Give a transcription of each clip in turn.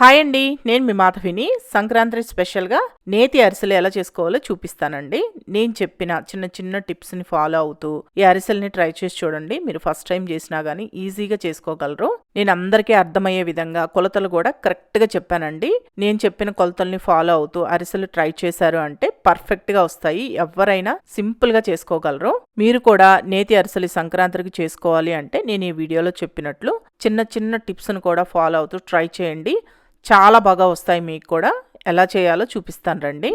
Hi అండి, నేను మీ మాధవిని. సంక్రాంతి స్పెషల్గా నేతి అరిసెలు ఎలా చేసుకోవాలో చూపిస్తానండి. నేను చెప్పిన చిన్న చిన్న టిప్స్ని ఫాలో అవుతూ ఈ అరిసెల్ని ట్రై చేసి చూడండి. మీరు ఫస్ట్ టైం చేసినా కానీ ఈజీగా చేసుకోగలరు. నేను అందరికీ అర్థమయ్యే విధంగా కొలతలు కూడా కరెక్ట్గా చెప్పానండి. నేను చెప్పిన కొలతల్ని ఫాలో అవుతూ అరిసెలు ట్రై చేశారు అంటే పర్ఫెక్ట్గా వస్తాయి. ఎవరైనా సింపుల్గా చేసుకోగలరు. మీరు కూడా నేతి అరిసెలు సంక్రాంతికి చేసుకోవాలి అంటే నేను ఈ వీడియోలో చెప్పినట్లు చిన్న చిన్న టిప్స్ను కూడా ఫాలో అవుతూ ట్రై చేయండి. చాలా బాగా వస్తాయి. మీకు కూడా ఎలా చేయాలో చూపిస్తాను రండి.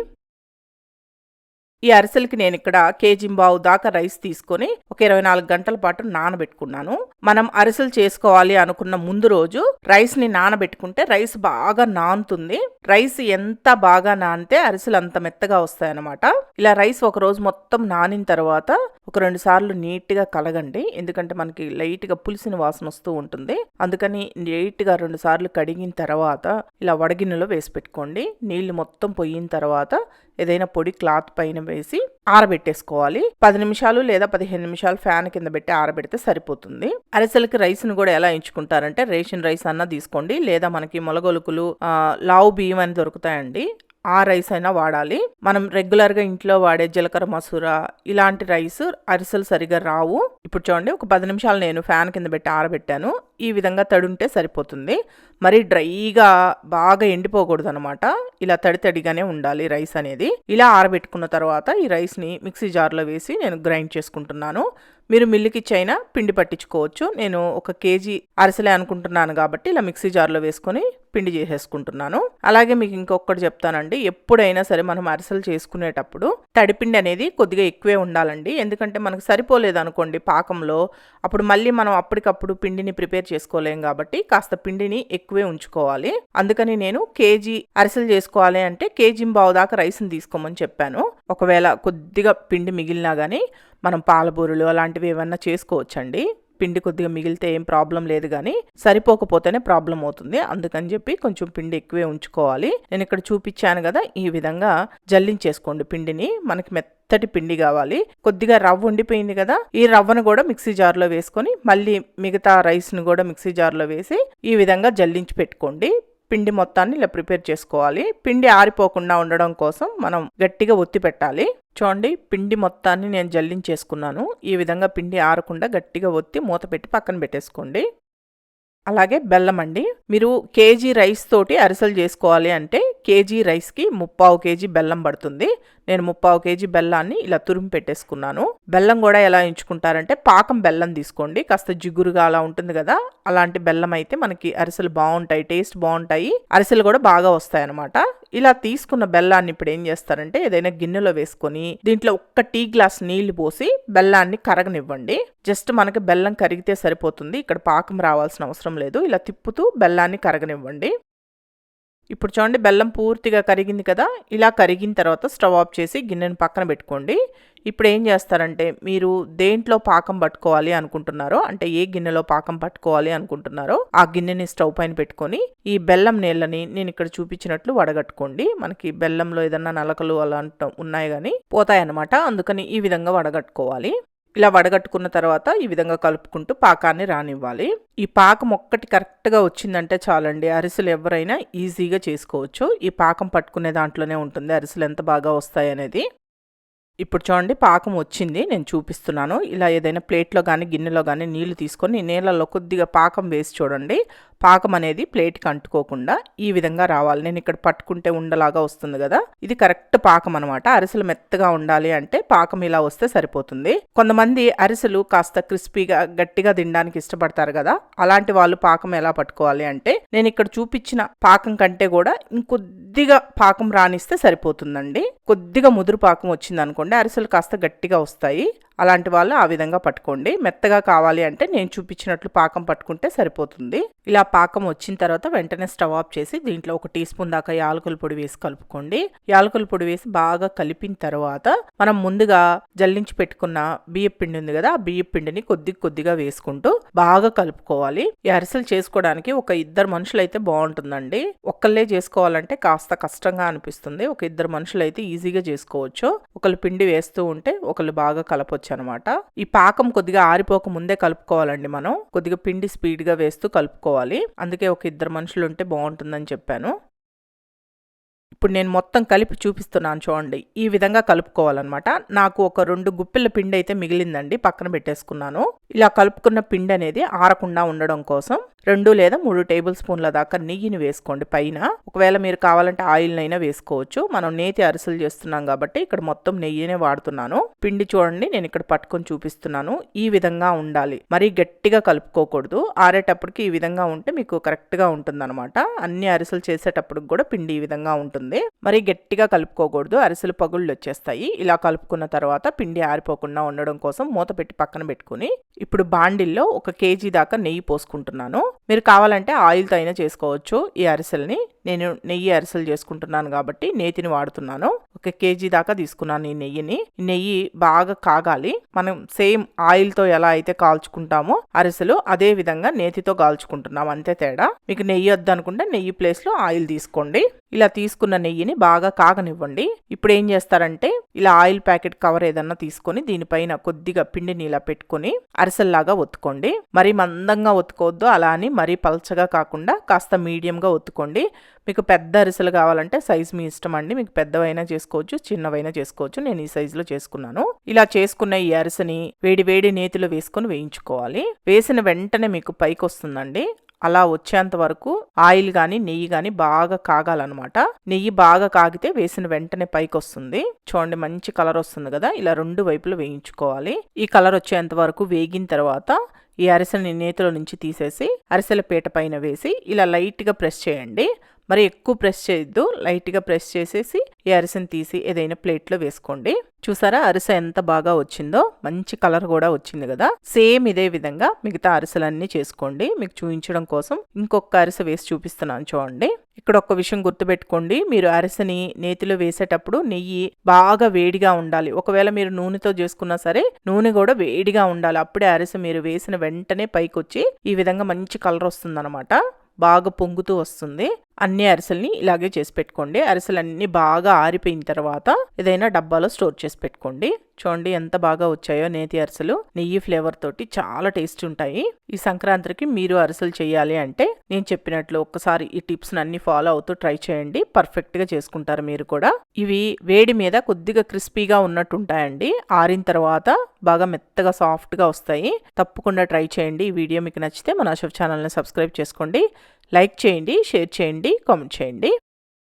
ఈ అరిసెలకి నేను ఇక్కడ కేజీంబావు దాకా రైస్ తీసుకొని ఒక 24 గంటల పాటు నానబెట్టుకున్నాను. మనం అరిసెలు చేసుకోవాలి అనుకున్న ముందు రోజు రైస్ ని నానబెట్టుకుంటే రైస్ బాగా నానుతుంది. రైస్ ఎంత బాగా నానితే అరిసెలు అంత మెత్తగా వస్తాయన్నమాట. ఇలా రైస్ ఒక రోజు మొత్తం నానిన తర్వాత ఒక 2 సార్లు నీట్ గా కలగండి. ఎందుకంటే మనకి లైట్ గా పులిసిన వాసన వస్తూ ఉంటుంది. అందుకని నీట్ గా 2 సార్లు కడిగిన తర్వాత ఇలా వడగిన్నెలో వేసి పెట్టుకోండి. నీళ్లు మొత్తం పొయ్యిన తర్వాత ఏదైనా పొడి క్లాత్ పైన వేసి ఆరబెట్టేసుకోవాలి. 10 నిమిషాలు లేదా 15 నిమిషాలు ఫ్యాన్ కింద పెట్టి ఆరబెడితే సరిపోతుంది. అరిసెలకి రైస్ ను కూడా ఎలా ఎంచుకుంటారంటే రేషన్ రైస్ అన్నా తీసుకోండి, లేదా మనకి మొలగొలుకులు లావు బియ్యం అని దొరుకుతాయండి. ఆ రైస్ అయినా వాడాలి. మనం రెగ్యులర్ గా ఇంట్లో వాడే జీలకర్ర మసూర ఇలాంటి రైస్ అరిసెలు సరిగా రావు. ఇప్పుడు చూడండి, ఒక 10 నిమిషాలు నేను ఫ్యాన్ కింద పెట్టి ఆరబెట్టాను. ఈ విధంగా తడుంటే సరిపోతుంది. మరి డ్రైగా బాగా ఎండిపోకూడదు అనమాట. ఇలా తడిగానే ఉండాలి రైస్ అనేది. ఇలా ఆరబెట్టుకున్న తర్వాత ఈ రైస్ ని మిక్సీ జార్లో వేసి నేను గ్రైండ్ చేసుకుంటున్నాను. మీరు మిల్లుకి ఇచ్చైనా పిండి పట్టించుకోవచ్చు. నేను 1 కేజీ అరిసెలే అనుకుంటున్నాను కాబట్టి ఇలా మిక్సీ జార్లో వేసుకొని పిండి చేసేసుకుంటున్నాను. అలాగే మీకు ఇంకొకటి చెప్తానండి, ఎప్పుడైనా సరే మనం అరిసెలు చేసుకునేటప్పుడు తడిపిండి అనేది కొద్దిగా ఎక్కువే ఉండాలండి. ఎందుకంటే మనకు సరిపోలేదు అనుకోండి పాకంలో, అప్పుడు మళ్ళీ మనం అప్పటికప్పుడు పిండిని ప్రిపేర్ చేసుకోలేం కాబట్టి కాస్త పిండిని ఎక్కువే ఉంచుకోవాలి. అందుకని నేను కేజీ అరిసెలు చేసుకోవాలి అంటే కేజీంబావు దాకా రైస్ని తీసుకోమని చెప్పాను. ఒకవేళ కొద్దిగా పిండి మిగిలినా కానీ మనం పాలబూరులు అలాంటివి ఏమన్నా చేసుకోవచ్చండి. పిండి కొద్దిగా మిగిలితే ఏం ప్రాబ్లం లేదు, కానీ సరిపోకపోతేనే ప్రాబ్లం అవుతుంది. అందుకని చెప్పి కొంచెం పిండి ఎక్కువే ఉంచుకోవాలి. నేను ఇక్కడ చూపించాను కదా, ఈ విధంగా జల్లించేసుకోండి పిండిని. మనకి మెత్తటి పిండి కావాలి. కొద్దిగా రవ్వ ఉండిపోయింది కదా, ఈ రవ్వను కూడా మిక్సీ జార్లో వేసుకొని మళ్ళీ మిగతా రైస్ను కూడా మిక్సీ జార్లో వేసి ఈ విధంగా జల్లించి పెట్టుకోండి. పిండి మొత్తాన్ని ఇలా ప్రిపేర్ చేసుకోవాలి. పిండి ఆరిపోకుండా ఉండడం కోసం మనం గట్టిగా ఒత్తి పెట్టాలి. చూడండి, పిండి మొత్తాన్ని నేను జల్లించేసుకున్నాను. ఈ విధంగా పిండి ఆరకుండా గట్టిగా ఒత్తి మూత పెట్టి పక్కన పెట్టేసుకోండి. అలాగే బెల్లం అండి. మీరు కేజీ రైస్ తోటి అరిసెలు చేసుకోవాలి అంటే కేజీ రైస్కి 3/4 కేజీ బెల్లం పడుతుంది. నేను 3/4 కేజీ బెల్లాన్ని ఇలా తురిమి పెట్టేసుకున్నాను. బెల్లం కూడా ఎలా ఎంచుకుంటారంటే పాకం బెల్లం తీసుకోండి. కాస్త జిగురుగా అలా ఉంటుంది కదా, అలాంటి బెల్లం అయితే మనకి అరిసెలు బాగుంటాయి, టేస్ట్ బాగుంటాయి, అరిసెలు కూడా బాగా వస్తాయి అనమాట. ఇలా తీసుకున్న బెల్లాన్ని ఇప్పుడు ఏం చేస్తారంటే ఏదైనా గిన్నెలో వేసుకొని దీంట్లో 1 టీ గ్లాస్ నీళ్లు పోసి బెల్లాన్ని కరగనివ్వండి. జస్ట్ మనకి బెల్లం కరిగితే సరిపోతుంది. ఇక్కడ పాకం రావాల్సిన అవసరం లేదు. ఇలా తిప్పుతూ బెల్లాన్ని కరగనివ్వండి. ఇప్పుడు చూడండి, బెల్లం పూర్తిగా కరిగింది కదా. ఇలా కరిగిన తర్వాత స్టవ్ ఆఫ్ చేసి గిన్నెని పక్కన పెట్టుకోండి. ఇప్పుడు ఏం చేస్తారంటే మీరు దేంట్లో పాకం పట్టుకోవాలి అనుకుంటున్నారో, అంటే ఏ గిన్నెలో పాకం పట్టుకోవాలి అనుకుంటున్నారో ఆ గిన్నెని స్టవ్ పైన పెట్టుకొని ఈ బెల్లం నీళ్ళని నేను ఇక్కడ చూపించినట్లు వడగట్టుకోండి. మనకి బెల్లంలో ఏదన్నా నలకలు అలాంటి ఉన్నాయి కానీ పోతాయన్నమాట. అందుకని ఈ విధంగా వడగట్టుకోవాలి. ఇలా వడగట్టుకున్న తర్వాత ఈ విధంగా కలుపుకుంటూ పాకాన్ని రానివ్వాలి. ఈ పాకం ఒక్కటి కరెక్ట్గా వచ్చిందంటే చాలండి, అరిసెలు ఎవరైనా ఈజీగా చేసుకోవచ్చు. ఈ పాకం పట్టుకునే దాంట్లోనే ఉంటుంది అరిసెలు ఎంత బాగా వస్తాయి అనేది. ఇప్పుడు చూడండి, పాకం వచ్చింది, నేను చూపిస్తున్నాను. ఇలా ఏదైనా ప్లేట్లో కానీ గిన్నెలో కానీ నీళ్లు తీసుకొని నీళ్ళల్లో కొద్దిగా పాకం వేసి చూడండి. పాకం అనేది ప్లేట్కి అంటుకోకుండా ఈ విధంగా రావాలి. నేను ఇక్కడ పట్టుకుంటే ఉండలాగా వస్తుంది కదా, ఇది కరెక్ట్ పాకం అనమాట. అరిసెలు మెత్తగా ఉండాలి అంటే పాకం ఇలా వస్తే సరిపోతుంది. కొంతమంది అరిసెలు కాస్త క్రిస్పీగా గట్టిగా తినడానికి ఇష్టపడతారు కదా, అలాంటి వాళ్ళు పాకం ఎలా పట్టుకోవాలి అంటే నేను ఇక్కడ చూపించిన పాకం కంటే కూడా ఇంకొద్దిగా పాకం రానిస్తే సరిపోతుందండి. కొద్దిగా ముదురు పాకం వచ్చింది అనుకోండి, అరిసెలు కాస్త గట్టిగా వస్తాయి. అలాంటి వాళ్ళు ఆ విధంగా పట్టుకోండి. మెత్తగా కావాలి అంటే నేను చూపించినట్లు పాకం పట్టుకుంటే సరిపోతుంది. ఇలా పాకం వచ్చిన తర్వాత వెంటనే స్టవ్ ఆఫ్ చేసి దీంట్లో 1 టీ స్పూన్ దాకా యాలకుల పొడి వేసి కలుపుకోండి. యాలకుల పొడి వేసి బాగా కలిపిన తర్వాత మనం ముందుగా జల్లించి పెట్టుకున్న బియ్యం పిండి ఉంది కదా, ఆ బియ్యం పిండిని కొద్దిగా వేసుకుంటూ బాగా కలుపుకోవాలి. ఈ అరిసెలు చేసుకోవడానికి ఒక 2 మనుషులు అయితే బాగుంటుందండి. ఒక్కళ్ళే చేసుకోవాలంటే కాస్త కష్టంగా అనిపిస్తుంది. ఒక 2 మనుషులు అయితే ఈజీగా చేసుకోవచ్చు. ఒకళ్ళు పిండి వేస్తూ ఉంటే ఒకళ్ళు బాగా కలపొచ్చు కలుపుకోవచ్చు అనమాట. ఈ పాకం కొద్దిగా ఆరిపోక ముందే కలుపుకోవాలండి. మనం కొద్దిగా పిండి స్పీడ్గా వేస్తూ కలుపుకోవాలి. అందుకే ఒక 2 మనుషులు ఉంటే బాగుంటుందని చెప్పాను. ఇప్పుడు నేను మొత్తం కలిపి చూపిస్తున్నాను చూడండి. ఈ విధంగా కలుపుకోవాలన్నమాట. నాకు ఒక 2 గుప్పిళ్ళ పిండి అయితే మిగిలిందండి, పక్కన పెట్టేసుకున్నాను. ఇలా కలుపుకున్న పిండి అనేది ఆరకుండా ఉండడం కోసం 2 లేదా 3 టేబుల్ స్పూన్ల దాకా నెయ్యిని వేసుకోండి పైన. ఒకవేళ మీరు కావాలంటే ఆయిల్ అయినా వేసుకోవచ్చు. మనం నేతి అరిసెలు చేస్తున్నాం కాబట్టి ఇక్కడ మొత్తం నెయ్యినే వాడుతున్నాను. పిండి చూడండి, నేను ఇక్కడ పట్టుకొని చూపిస్తున్నాను. ఈ విధంగా ఉండాలి, మరీ గట్టిగా కలుపుకోకూడదు. ఆరేటప్పటికి ఈ విధంగా ఉంటే మీకు కరెక్ట్ గా ఉంటుందన్నమాట. అన్ని అరిసెలు చేసేటప్పటికి కూడా పిండి ఈ విధంగా ఉంటుంది. మరి గట్టిగా కలుపుకోకూడదు, అరిసెలు పగుళ్ళు వచ్చేస్తాయి. ఇలా కలుపుకున్న తర్వాత పిండి ఆరిపోకుండా ఉండడం కోసం మూత పెట్టి పక్కన పెట్టుకుని ఇప్పుడు బాండిల్లో 1 కేజీ దాకా నెయ్యి పోసుకుంటున్నాను. మీరు కావాలంటే ఆయిల్తో అయినా చేసుకోవచ్చు ఈ అరిసెల్ని. నేను నెయ్యి అరిసెలు చేసుకుంటున్నాను కాబట్టి నేతిని వాడుతున్నాను. 1 కేజీ దాకా తీసుకున్నాను ఈ నెయ్యిని. నెయ్యి బాగా కాగాలి. మనం సేమ్ ఆయిల్తో ఎలా అయితే కాల్చుకుంటామో అరిసెలు అదే విధంగా నేతితో కాల్చుకుంటున్నాం, అంతే తేడా. మీకు నెయ్యి వద్దనుకుంటే నెయ్యి ప్లేస్లో ఆయిల్ తీసుకోండి. ఇలా తీసుకున్న నెయ్యిని బాగా కాగనివ్వండి. ఇప్పుడు ఏం చేస్తారంటే ఇలా ఆయిల్ ప్యాకెట్ కవర్ ఏదన్నా తీసుకొని దీనిపైన కొద్దిగా పిండిని ఇలా పెట్టుకొని అరిసెల్లాగా ఒత్తుకోండి. మరీ మందంగా ఒత్తుకోవద్దు, అలా అని మరీ పల్చగా కాకుండా కాస్త మీడియంగా ఒత్తుకోండి. మీకు పెద్ద అరిసెలు కావాలంటే సైజ్ మీ ఇష్టం అండి. మీకు పెద్దవైనా చేసుకోవచ్చు, చిన్నవైనా చేసుకోవచ్చు. నేను ఈ సైజులో చేసుకున్నాను. ఇలా చేసుకున్న ఈ అరిసెని వేడి వేడి నేతిలో వేసుకొని వేయించుకోవాలి. వేసిన వెంటనే మీకు పైకి వస్తుందండి. అలా వచ్చేంత వరకు ఆయిల్ కానీ నెయ్యి కానీ బాగా కాగాలన్నమాట. నెయ్యి బాగా కాగితే వేసిన వెంటనే పైకి వస్తుంది. చూడండి, మంచి కలర్ వస్తుంది కదా. ఇలా 2 వైపులు వేయించుకోవాలి. ఈ కలర్ వచ్చేంత వరకు వేగిన తర్వాత ఈ అరిసెని నేతిలో నుంచి తీసేసి అరిసెల పీట పైన వేసి ఇలా లైట్గా ప్రెస్ చేయండి. మరి ఎక్కువ ప్రెస్ చేయొద్దు, లైట్గా ప్రెస్ చేసేసి ఈ అరిసెని తీసి ఏదైనా ప్లేట్లో వేసుకోండి. చూసారా అరిసె ఎంత బాగా వచ్చిందో, మంచి కలర్ కూడా వచ్చింది కదా. సేమ్ ఇదే విధంగా మిగతా అరిసెలన్నీ చేసుకోండి. మీకు చూపించడం కోసం ఇంకొక అరిసె వేసి చూపిస్తున్నాను చూడండి. ఇక్కడ ఒక విషయం గుర్తుపెట్టుకోండి, మీరు అరిసెని నేతిలో వేసేటప్పుడు నెయ్యి బాగా వేడిగా ఉండాలి. ఒకవేళ మీరు నూనెతో చేసుకున్నా సరే నూనె కూడా వేడిగా ఉండాలి. అప్పుడే అరిసె మీరు వేసిన వెంటనే పైకి వచ్చి ఈ విధంగా మంచి కలర్ వస్తుందన్నమాట. బాగా పొంగుతూ వస్తుంది. అన్ని అరిసెల్ని ఇలాగే చేసి పెట్టుకోండి. అరిసెలన్నీ బాగా ఆరిపోయిన తర్వాత ఏదైనా డబ్బాలో స్టోర్ చేసి పెట్టుకోండి. చూడండి ఎంత బాగా వచ్చాయో నేతి అరిసెలు. నెయ్యి ఫ్లేవర్ తోటి చాలా టేస్ట్ ఉంటాయి. ఈ సంక్రాంతికి మీరు అరిసెలు చేయాలి అంటే నేను చెప్పినట్లు ఒక్కసారి ఈ టిప్స్ అన్ని ఫాలో అవుతూ ట్రై చేయండి. పర్ఫెక్ట్ గా చేసుకుంటారు మీరు కూడా. ఇవి వేడి మీద కొద్దిగా క్రిస్పీగా ఉన్నట్టు ఉంటాయండి. ఆరిన తర్వాత బాగా మెత్తగా సాఫ్ట్ గా వస్తాయి. తప్పకుండా ట్రై చేయండి. ఈ వీడియో మీకు నచ్చితే మన అషఫ్ ఛానల్ని సబ్స్క్రైబ్ చేసుకోండి. లైక్ చేయండి, షేర్ చేయండి, కామెంట్ చేయండి.